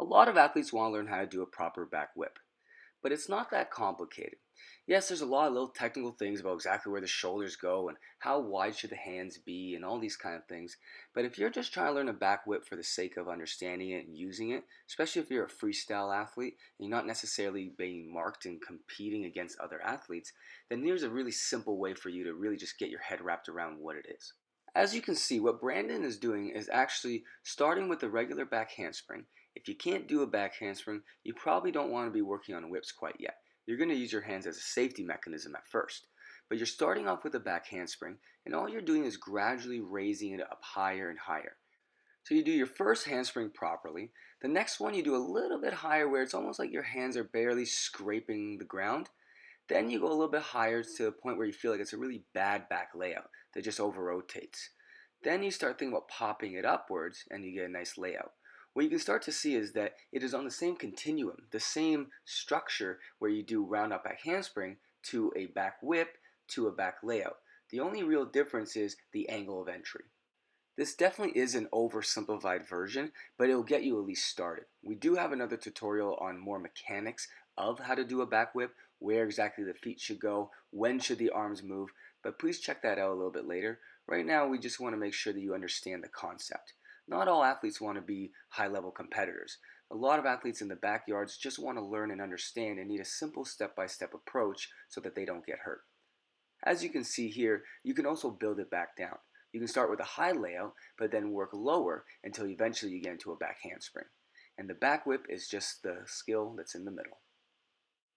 A lot of athletes want to learn how to do a proper back whip, but it's not that complicated. Yes, there's a lot of little technical things about exactly where the shoulders go and how wide should the hands be and all these kind of things. But if you're just trying to learn a back whip for the sake of understanding it and using it, especially if you're a freestyle athlete and you're not necessarily being marked and competing against other athletes, then here's a really simple way for you to really just get your head wrapped around what it is. As you can see, what Brandon is doing is actually starting with the regular back handspring. If you can't do a back handspring, you probably don't want to be working on whips quite yet. You're going to use your hands as a safety mechanism at first. But you're starting off with a back handspring, and all you're doing is gradually raising it up higher and higher. So you do your first handspring properly. The next one you do a little bit higher where it's almost like your hands are barely scraping the ground. Then you go a little bit higher to the point where you feel like it's a really bad back layout that just over rotates. Then you start thinking about popping it upwards and you get a nice layout. What you can start to see is that it is on the same continuum, the same structure where you do round up back handspring to a back whip to a back layout. The only real difference is the angle of entry. This definitely is an oversimplified version, but it'll get you at least started. We do have another tutorial on more mechanics of how to do a back whip, where exactly the feet should go, when should the arms move, but please check that out a little bit later. Right now, we just want to make sure that you understand the concept. Not all athletes want to be high-level competitors. A lot of athletes in the backyards just want to learn and understand and need a simple step-by-step approach so that they don't get hurt. As you can see here, you can also build it back down. You can start with a high layout, but then work lower until eventually you get into a back handspring. And the back whip is just the skill that's in the middle.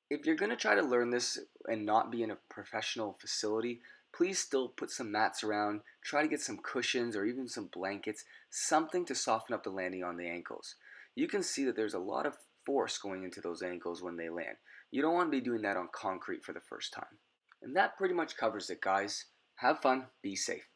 If you're going to try to learn this and not be in a professional facility, please still put some mats around, try to get some cushions or even some blankets, something to soften up the landing on the ankles. You can see that there's a lot of force going into those ankles when they land. You don't want to be doing that on concrete for the first time. And that pretty much covers it, guys. Have fun, be safe.